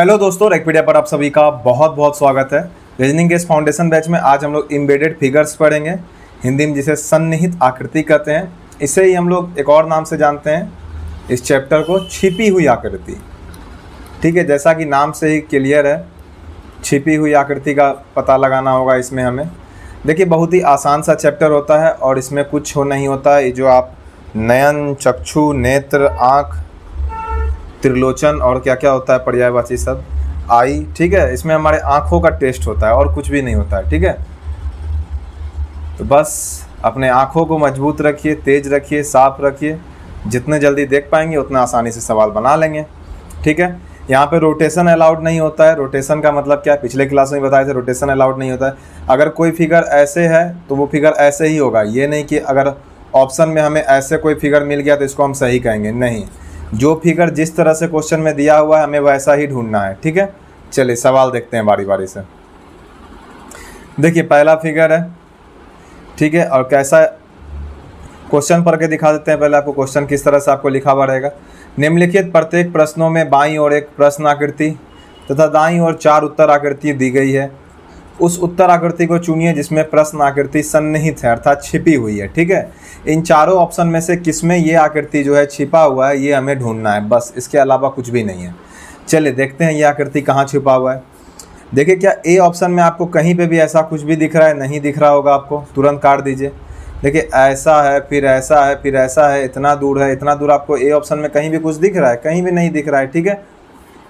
Hello दोस्तों, रेकपीडिया पर आप सभी का बहुत बहुत स्वागत है। रीजनिंग के इस फाउंडेशन बैच में आज हम लोग एम्बेडेड फिगर्स पढ़ेंगे, हिंदी में जिसे सन्निहित आकृति कहते हैं। इसे ही हम लोग एक और नाम से जानते हैं, इस चैप्टर को छिपी हुई आकृति। ठीक है, जैसा कि नाम से ही क्लियर है, छिपी हुई आकृति का पता लगाना होगा इसमें हमें। देखिए, बहुत ही आसान सा चैप्टर होता है और इसमें कुछ हो नहीं होता है। जो आप नयन, चक्षु, नेत्र, आँख, त्रिलोचन और क्या क्या होता है पर्यायवाची सब, आई, ठीक है, इसमें हमारे आँखों का टेस्ट होता है और कुछ भी नहीं होता है। ठीक है, तो बस अपने आँखों को मजबूत रखिए, तेज रखिए, साफ रखिए। जितने जल्दी देख पाएंगे उतना आसानी से सवाल बना लेंगे। ठीक है, यहाँ पे रोटेशन अलाउड नहीं होता है। रोटेशन का मतलब क्या है, पिछले क्लास में बताए थे, रोटेशन अलाउड नहीं होता है। अगर कोई फिगर ऐसे है तो वो फिगर ऐसे ही होगा। ये नहीं कि अगर ऑप्शन में हमें ऐसे कोई फिगर मिल गया तो इसको हम सही कहेंगे, नहीं। जो फिगर जिस तरह से क्वेश्चन में दिया हुआ है हमें वैसा ही ढूंढना है। ठीक है, चलिए सवाल देखते हैं बारी बारी से। देखिए, पहला फिगर है, ठीक है, और कैसा क्वेश्चन पढ़ के दिखा देते हैं। पहले आपको क्वेश्चन किस तरह से आपको लिखा हुआ रहेगा। निम्नलिखित प्रत्येक प्रश्नों में बाईं ओर एक प्रश्न आकृति तथा दाईं ओर 4 उत्तर आकृति दी गई है। उस उत्तर आकृति को चुनिए जिसमें प्रश्न आकृति सन्निहित है, अर्थात छिपी हुई है। ठीक है, इन चारों ऑप्शन में से किसमें ये आकृति जो है छिपा हुआ है, ये हमें ढूंढना है, बस। इसके अलावा कुछ भी नहीं है। चलिए देखते हैं ये आकृति कहाँ छिपा हुआ है। देखिए, क्या ए ऑप्शन में आपको कहीं पे भी ऐसा कुछ भी दिख रहा है? नहीं दिख रहा होगा आपको, तुरंत काट दीजिए। देखिए, ऐसा है, फिर ऐसा है, फिर ऐसा है, इतना दूर है, इतना दूर। आपको ए ऑप्शन में कहीं भी कुछ दिख रहा है? कहीं भी नहीं दिख रहा है। ठीक है,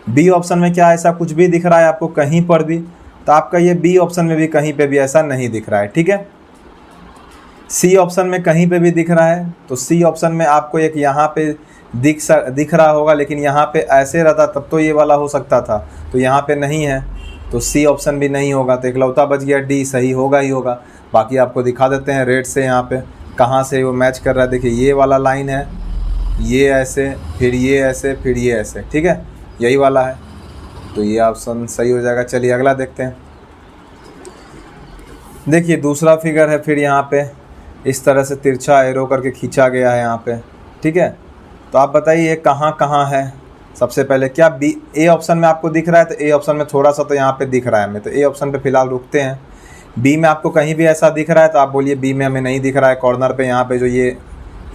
बी ऑप्शन में क्या ऐसा कुछ भी दिख रहा है आपको कहीं पर भी? तो आपका ये बी ऑप्शन में भी कहीं पे भी ऐसा नहीं दिख रहा है। ठीक है, सी ऑप्शन में कहीं पे भी दिख रहा है, तो सी ऑप्शन में आपको एक यहाँ पे दिख रहा होगा, लेकिन यहाँ पे ऐसे रहता तब तो ये वाला हो सकता था, तो यहाँ पे नहीं है, तो सी ऑप्शन भी नहीं होगा। तो इकलौता बच गया डी, सही होगा ही होगा। बाकी आपको दिखा देते हैं रेड से, यहाँ पे कहाँ से वो मैच कर रहा है। देखिए, ये वाला लाइन है, ये ऐसे, फिर ये ऐसे, फिर ये ऐसे। ठीक है, यही वाला है, तो ये ऑप्शन सही हो जाएगा। चलिए अगला देखते हैं। देखिए, दूसरा फिगर है, फिर यहाँ पे इस तरह से तिरछा एरो करके खींचा गया है यहाँ पे। ठीक है, तो आप बताइए ये कहाँ कहाँ है। सबसे पहले क्या बी ए ऑप्शन में आपको दिख रहा है? तो ए ऑप्शन में थोड़ा सा तो यहाँ पे दिख रहा है हमें, तो ए ऑप्शन पे फिलहाल रुकते हैं। बी में आपको कहीं भी ऐसा दिख रहा है तो आप बोलिए बी में हमें नहीं दिख रहा है। कॉर्नर पे यहाँ पे जो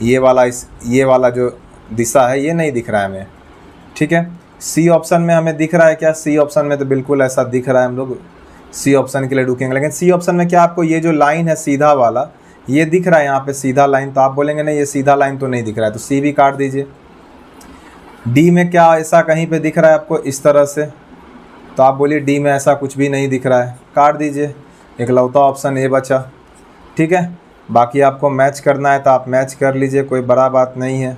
ये वाला जो दिशा है ये नहीं दिख रहा है हमें। ठीक है, सी ऑप्शन में हमें दिख रहा है क्या? सी ऑप्शन में तो बिल्कुल ऐसा दिख रहा है, हम लोग सी ऑप्शन के लिए रुकेंगे। लेकिन सी ऑप्शन में क्या आपको ये जो लाइन है सीधा वाला, ये दिख रहा है यहाँ पे सीधा लाइन? तो आप बोलेंगे नहीं, ये सीधा लाइन तो नहीं दिख रहा है, तो सी भी काट दीजिए। डी में क्या ऐसा कहीं पे दिख रहा है आपको इस तरह से? तो आप बोलिए डी में ऐसा कुछ भी नहीं दिख रहा है, काट दीजिए। इकलौता ऑप्शन ए बचा। ठीक है, बाकी आपको मैच करना है तो आप मैच कर लीजिए, कोई बड़ा बात नहीं है,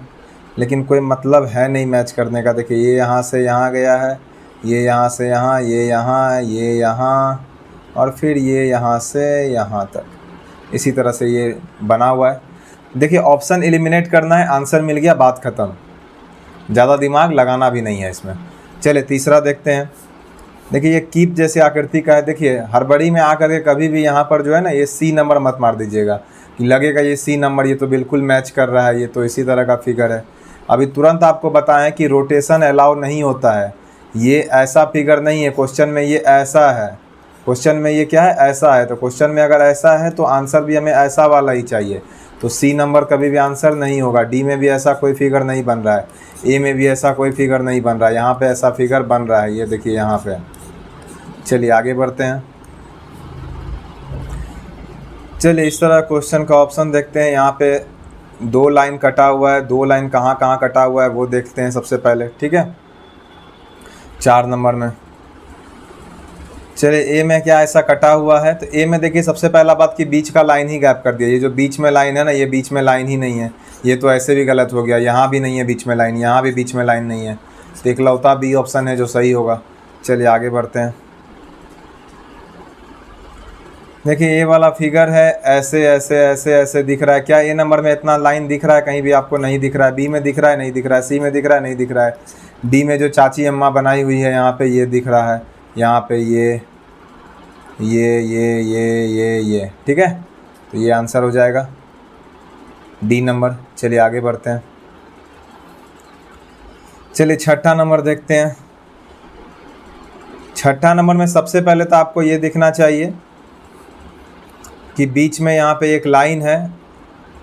लेकिन कोई मतलब है नहीं मैच करने का। देखिए, ये यहाँ से यहाँ गया है, ये यहाँ से यहाँ, ये यहाँ, ये यहाँ, और फिर ये यहाँ से यहाँ तक, इसी तरह से ये बना हुआ है। देखिए, ऑप्शन एलिमिनेट करना है, आंसर मिल गया, बात ख़त्म। ज़्यादा दिमाग लगाना भी नहीं है इसमें। चलिए तीसरा देखते हैं। देखिए, ये कीप जैसे आकृति का है। देखिए, हड़बड़ी में आकर के कभी भी यहाँ पर जो है ना, ये सी नंबर मत मार दीजिएगा कि लगेगा ये सी नंबर, ये तो बिल्कुल मैच कर रहा है, ये तो इसी तरह का फिगर है। अभी तुरंत आपको बताएं कि रोटेशन अलाउ नहीं होता है, ये ऐसा फिगर नहीं है। क्वेश्चन में ये ऐसा है, क्वेश्चन में ये क्या है? ऐसा है। तो क्वेश्चन में अगर ऐसा है तो आंसर भी हमें ऐसा वाला ही चाहिए, तो सी नंबर कभी भी आंसर नहीं होगा। डी में भी ऐसा कोई फिगर नहीं बन रहा है, ए में भी ऐसा कोई फिगर नहीं बन रहा है, यहाँ पे ऐसा फिगर बन रहा है, ये देखिए यहाँ पे। चलिए आगे बढ़ते हैं। चलिए इस तरह क्वेश्चन का ऑप्शन देखते हैं। यहाँ पे 2 लाइन कटा हुआ है, 2 लाइन कहाँ कहाँ कटा हुआ है वो देखते हैं सबसे पहले। ठीक है, 4 नंबर में। चलिए, ए में क्या ऐसा कटा हुआ है? तो ए में देखिए, सबसे पहला बात कि बीच का लाइन ही गैप कर दिया। ये जो बीच में लाइन है ना, ये बीच में लाइन ही नहीं है, ये तो ऐसे भी गलत हो गया। यहाँ भी नहीं है बीच में लाइन, यहाँ भी बीच में लाइन नहीं है, तो इकलौता बी ऑप्शन है जो सही होगा। चलिए आगे बढ़ते हैं। देखिए, ये वाला फिगर है, ऐसे ऐसे ऐसे ऐसे दिख रहा है। क्या ए नंबर में इतना लाइन दिख रहा है? कहीं भी आपको नहीं दिख रहा है। बी में दिख रहा है? नहीं दिख रहा है। सी में दिख रहा है? नहीं दिख रहा है। डी में जो चाची अम्मा बनाई हुई है यहाँ पे, ये दिख रहा है, यहाँ पे ये। ठीक है, तो ये आंसर हो जाएगा डी नंबर। चलिए आगे बढ़ते हैं। चलिए छठा नंबर देखते हैं। छठा नंबर में सबसे पहले तो आपको ये दिखना चाहिए कि बीच में यहाँ पे एक लाइन है,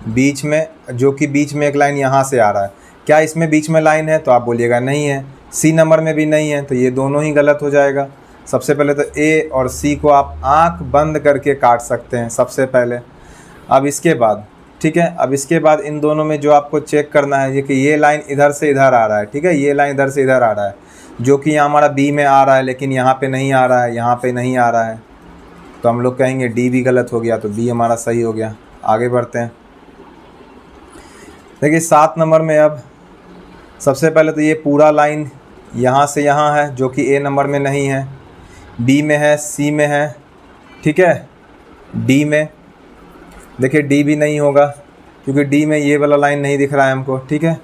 बीच में, जो कि बीच में एक लाइन यहाँ से आ रहा है। क्या इसमें बीच में लाइन है? तो आप बोलिएगा नहीं है। सी नंबर में भी नहीं है, तो ये दोनों ही गलत हो जाएगा। सबसे पहले तो ए और सी को आप आंख बंद करके काट सकते हैं सबसे पहले। अब इसके बाद, ठीक है, अब इसके बाद इन दोनों में जो आपको चेक करना है, ये कि ये लाइन इधर से इधर आ रहा है, ठीक है, ये लाइन इधर से इधर आ रहा है, जो कि यहाँ हमारा बी में आ रहा है, लेकिन यहाँ पे नहीं आ रहा है, यहाँ पे नहीं आ रहा है, तो हम लोग कहेंगे डी भी गलत हो गया, तो बी हमारा सही हो गया। आगे बढ़ते हैं। देखिए 7 नंबर में अब सबसे पहले तो ये पूरा लाइन यहाँ से यहाँ है, जो कि ए नंबर में नहीं है, बी में है, सी में है, ठीक है, डी में, देखिए डी भी नहीं होगा क्योंकि डी में ये वाला लाइन नहीं दिख रहा है हमको, ठीक है।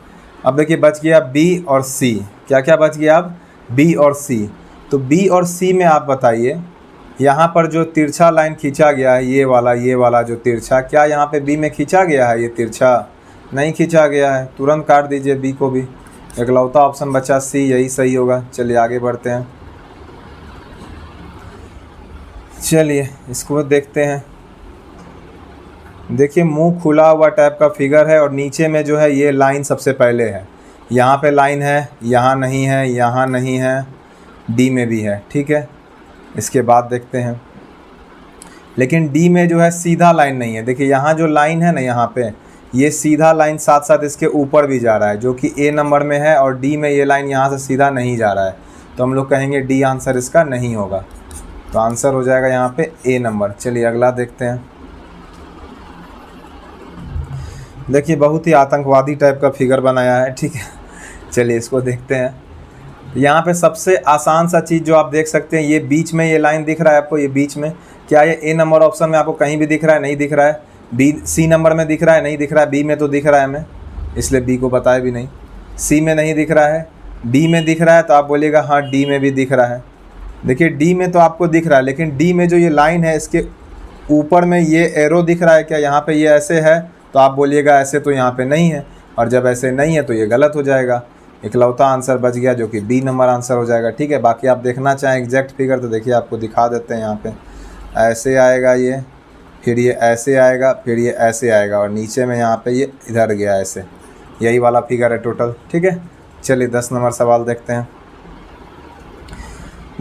अब देखिए बच गया बी और सी। क्या क्या बच गया अब? बी और सी। तो बी और सी में आप बताइए, यहाँ पर जो तिरछा लाइन खींचा गया है, ये वाला जो तिरछा, क्या यहाँ पे बी में खींचा गया है? ये तिरछा नहीं खींचा गया है, तुरंत काट दीजिए बी को भी। इकलौता ऑप्शन बचा सी, यही सही होगा। चलिए आगे बढ़ते हैं। चलिए इसको देखते हैं। देखिए मुंह खुला हुआ टाइप का फिगर है और नीचे में जो है ये लाइन सबसे पहले है। यहाँ पे लाइन है, यहाँ नहीं है, यहाँ नहीं है, डी में भी है, ठीक है। इसके बाद देखते हैं, लेकिन डी में जो है सीधा लाइन नहीं है। देखिए यहाँ जो लाइन है ना, यहाँ पे ये सीधा लाइन साथ साथ इसके ऊपर भी जा रहा है, जो कि ए नंबर में है, और डी में ये लाइन यहाँ से सीधा नहीं जा रहा है, तो हम लोग कहेंगे डी आंसर इसका नहीं होगा। तो आंसर हो जाएगा यहाँ पे ए नंबर। चलिए अगला देखते हैं। देखिए बहुत ही आतंकवादी टाइप का फिगर बनाया है, ठीक है। चलिए इसको देखते हैं। यहाँ पे सबसे आसान सा चीज़ जो आप देख सकते हैं, ये बीच में ये लाइन दिख रहा है आपको, ये बीच में, क्या ये ए नंबर ऑप्शन में आपको कहीं भी दिख रहा है? नहीं दिख रहा है। बी, सी नंबर में दिख रहा है? नहीं दिख रहा है। बी में तो दिख रहा है हमें, इसलिए बी को बताया भी नहीं। सी में नहीं दिख रहा है, डी में दिख रहा है, तो आप बोलिएगा हाँ डी में भी दिख रहा है। देखिए डी में तो आपको दिख रहा है, लेकिन डी में जो ये लाइन है इसके ऊपर में ये एरो दिख रहा है क्या? यहाँ पे ये ऐसे है, तो आप बोलिएगा ऐसे तो यहाँ पे नहीं है, और जब ऐसे नहीं है तो ये गलत हो जाएगा। इकलौता आंसर बच गया, जो कि बी नंबर आंसर हो जाएगा, ठीक है। बाकी आप देखना चाहें एग्जैक्ट फिगर, तो देखिए आपको दिखा देते हैं। यहाँ पे ऐसे आएगा ये, फिर ये ऐसे आएगा, फिर ये ऐसे आएगा, और नीचे में यहाँ पे ये इधर गया ऐसे। यही वाला फिगर है टोटल, ठीक है। चलिए 10 नंबर सवाल देखते हैं।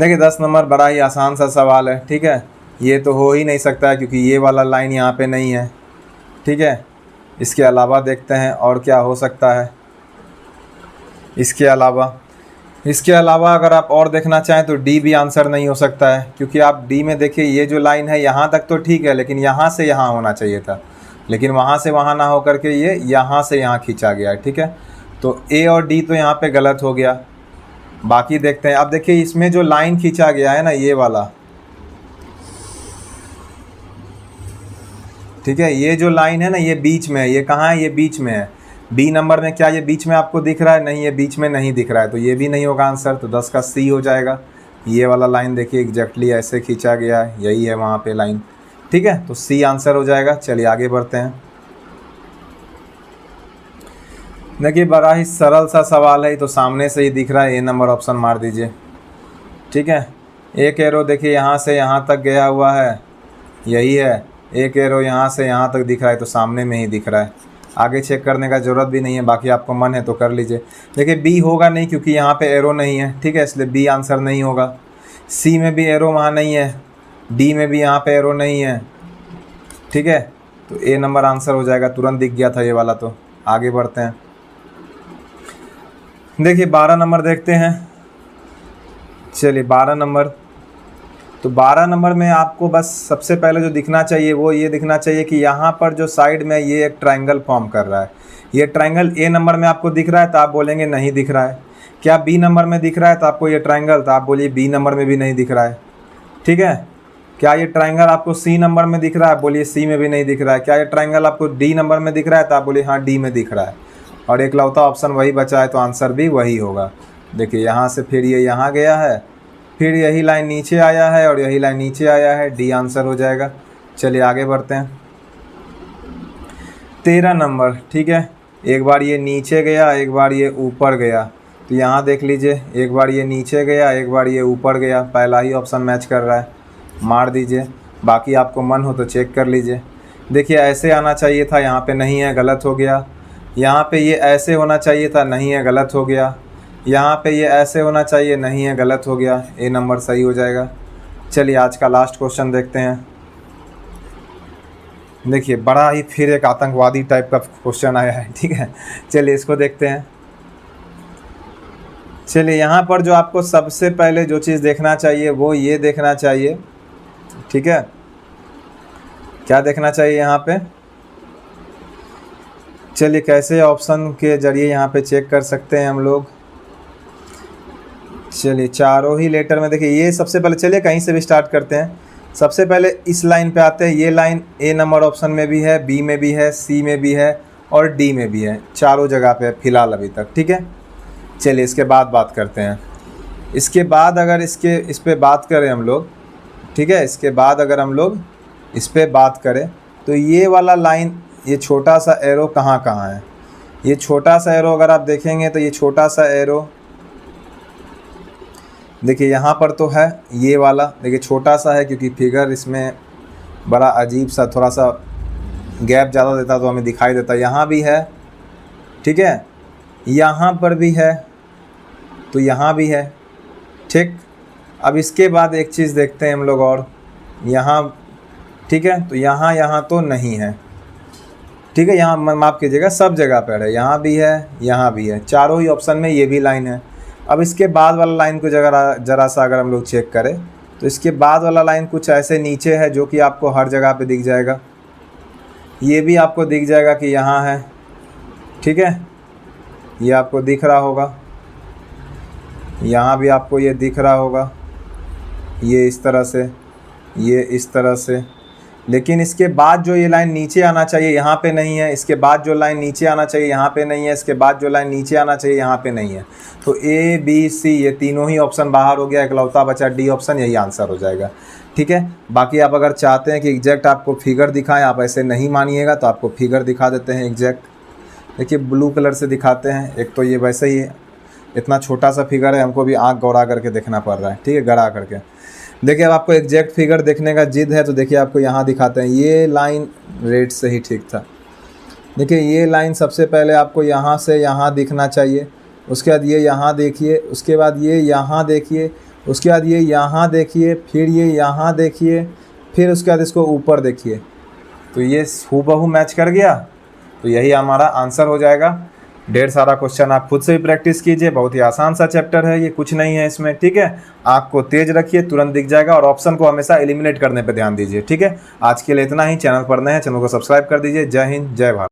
देखिए 10 नंबर बड़ा ही आसान सा सवाल है, ठीक है। ये तो हो ही नहीं सकता है क्योंकि ये वाला लाइन यहाँ पे नहीं है, ठीक है। इसके अलावा देखते हैं और क्या हो सकता है। इसके अलावा अगर आप और देखना चाहें तो डी भी आंसर नहीं हो सकता है, क्योंकि आप डी में देखिए ये जो लाइन है यहाँ तक तो ठीक है, लेकिन यहाँ से यहाँ होना चाहिए था, लेकिन वहाँ से वहाँ ना हो करके ये यहाँ से यहाँ खींचा गया है, ठीक है। तो ए और डी तो यहाँ पे गलत हो गया। बाकी देखते हैं। अब देखिए इसमें जो लाइन खींचा गया है ना, ये वाला, ठीक है, ये जो लाइन है ना, ये बीच में है। ये कहाँ है? ये बीच में है। बी नंबर में क्या ये बीच में आपको दिख रहा है? नहीं, ये बीच में नहीं दिख रहा है, तो ये भी नहीं होगा आंसर। तो 10 का सी हो जाएगा। ये वाला लाइन देखिए एग्जैक्टली ऐसे खींचा गया है, यही है वहाँ पे लाइन, ठीक है। तो सी आंसर हो जाएगा। चलिए आगे बढ़ते हैं। देखिए बड़ा ही सरल सा सवाल है, तो सामने से ही दिख रहा है, ए नंबर ऑप्शन मार दीजिए, ठीक है। एक एरो देखिए यहाँ से यहाँ तक गया हुआ है, यही है। एक एरो यहाँ से यहाँ तक दिख रहा है, तो सामने में ही दिख रहा है। आगे चेक करने का ज़रूरत भी नहीं है, बाकी आपको मन है तो कर लीजिए। देखिए बी होगा नहीं क्योंकि यहाँ पे एरो नहीं है, ठीक है, इसलिए बी आंसर नहीं होगा। सी में भी एरो वहाँ नहीं है, डी में भी यहाँ पे एरो नहीं है, ठीक है। तो ए नंबर आंसर हो जाएगा। तुरंत दिख गया था ये वाला। तो आगे बढ़ते हैं। देखिए 12 नंबर देखते हैं। चलिए 12 नंबर, तो 12 नंबर में आपको बस सबसे पहले जो दिखना चाहिए वो ये दिखना चाहिए कि यहाँ पर जो साइड में ये एक ट्रायंगल फॉर्म कर रहा है। ये ट्रायंगल ए नंबर में आपको दिख रहा है, तो आप बोलेंगे नहीं दिख रहा है। क्या बी नंबर में दिख रहा है? तो आपको ये ट्रायंगल, तो आप बोलिए बी नंबर में भी नहीं दिख रहा है, ठीक है। क्या ये ट्रायंगल आपको सी नंबर में दिख रहा है? बोलिए सी में भी नहीं दिख रहा है। क्या ये ट्रायंगल आपको डी नंबर में दिख रहा है? तो आप बोलिए हाँ डी में दिख रहा है। और एकलौता ऑप्शन वही बचा है, तो आंसर भी वही होगा। देखिए यहाँ से फिर ये यहाँ गया है, फिर यही लाइन नीचे आया है, और यही लाइन नीचे आया है, डी आंसर हो जाएगा। चलिए आगे बढ़ते हैं। 13 नंबर, ठीक है। एक बार ये नीचे गया, एक बार ये ऊपर गया, तो यहाँ देख लीजिए, एक बार ये नीचे गया, एक बार ये ऊपर गया, पहला ही ऑप्शन मैच कर रहा है, मार दीजिए। बाकी आपको मन हो तो चेक कर लीजिए। देखिए ऐसे आना चाहिए था, यहाँ पे नहीं है, गलत हो गया। यहाँ पे ये ऐसे होना चाहिए था, नहीं है, गलत हो गया। यहाँ पे ये ऐसे होना चाहिए, नहीं है, गलत हो गया। ए नंबर सही हो जाएगा। चलिए आज का लास्ट क्वेश्चन देखते हैं। देखिए बड़ा ही फिर एक आतंकवादी टाइप का क्वेश्चन आया है, ठीक है। चलिए इसको देखते हैं। चलिए यहाँ पर जो आपको सबसे पहले जो चीज़ देखना चाहिए वो ये देखना चाहिए, ठीक है। क्या देखना चाहिए यहाँ पे? चलिए कैसे ऑप्शन के ज़रिए यहाँ पे चेक कर सकते हैं हम लोग। चलिए चारों ही लेटर में देखिए, ये सबसे पहले चलिए कहीं से भी स्टार्ट करते हैं। सबसे पहले इस लाइन पे आते हैं। ये लाइन ए नंबर ऑप्शन में भी है, बी में भी है, सी में भी है और डी में भी है, चारों जगह पे फ़िलहाल अभी तक, ठीक है। चलिए इसके बाद बात करते हैं। इसके बाद अगर इस पे बात करें हम लोग, ठीक है, इसके बाद अगर हम लोग इस पे बात करें तो ये वाला लाइन, ये छोटा सा एरो कहाँ कहाँ है? ये छोटा सा एरो अगर आप देखेंगे तो ये छोटा सा एरो देखिए यहाँ पर तो है, ये वाला देखिए छोटा सा है क्योंकि फिगर इसमें बड़ा अजीब सा, थोड़ा सा गैप ज़्यादा देता तो हमें दिखाई देता। यहाँ भी है, ठीक है, यहाँ पर भी है, तो यहाँ भी है, ठीक। अब इसके बाद एक चीज़ देखते हैं हम लोग और, यहाँ, ठीक है, तो यहाँ तो नहीं है, ठीक है। यहाँ माफ़ कीजिएगा, सब जगह पर है, यहाँ भी है, यहाँ भी है, चारों ही ऑप्शन में ये भी लाइन है। अब इसके बाद वाला लाइन को ज़रा सा अगर हम लोग चेक करें तो इसके बाद वाला लाइन कुछ ऐसे नीचे है जो कि आपको हर जगह पे दिख जाएगा। ये भी आपको दिख जाएगा कि यहाँ है, ठीक है, ये आपको दिख रहा होगा। यहाँ भी आपको ये दिख रहा होगा, ये इस तरह से, ये इस तरह से। लेकिन इसके बाद जो ये लाइन नीचे आना चाहिए यहाँ पे नहीं है, इसके बाद जो लाइन नीचे आना चाहिए यहाँ पे नहीं है, इसके बाद जो लाइन नीचे आना चाहिए यहाँ पे नहीं है। तो ए बी सी ये तीनों ही ऑप्शन बाहर हो गया, इकलौता बचा डी ऑप्शन, यही आंसर हो जाएगा, ठीक है। बाकी आप अगर चाहते हैं कि एग्जैक्ट आपको फिगर दिखाएं, आप ऐसे नहीं मानिएगा तो आपको फिगर दिखा देते हैं एग्जैक्ट। देखिए ब्लू कलर से दिखाते हैं। एक तो ये वैसे ही इतना छोटा सा फिगर है, हमको भी आँख गौड़ा करके देखना पड़ रहा है, ठीक है, गड़ा करके। देखिए अब आपको एग्जैक्ट फिगर देखने का जिद है तो देखिए आपको यहाँ दिखाते हैं। ये लाइन रेड से ही ठीक था। देखिए ये लाइन सबसे पहले आपको यहाँ से यहाँ दिखना चाहिए, उसके बाद ये यहाँ देखिए, उसके बाद ये यहाँ देखिए, उसके बाद ये यहाँ देखिए, फिर ये यहाँ देखिए, फिर उसके बाद इसको ऊपर देखिए। तो ये हूबहू मैच कर गया, तो यही हमारा आंसर हो जाएगा। ढेर सारा क्वेश्चन आप खुद से भी प्रैक्टिस कीजिए, बहुत ही आसान सा चैप्टर है ये, कुछ नहीं है इसमें, ठीक है। आँख को तेज रखिए, तुरंत दिख जाएगा, और ऑप्शन को हमेशा एलिमिनेट करने पे ध्यान दीजिए, ठीक है। आज के लिए इतना ही। चैनल पर नए हैं, चैनल को सब्सक्राइब कर दीजिए। जय हिंद, जय भारत।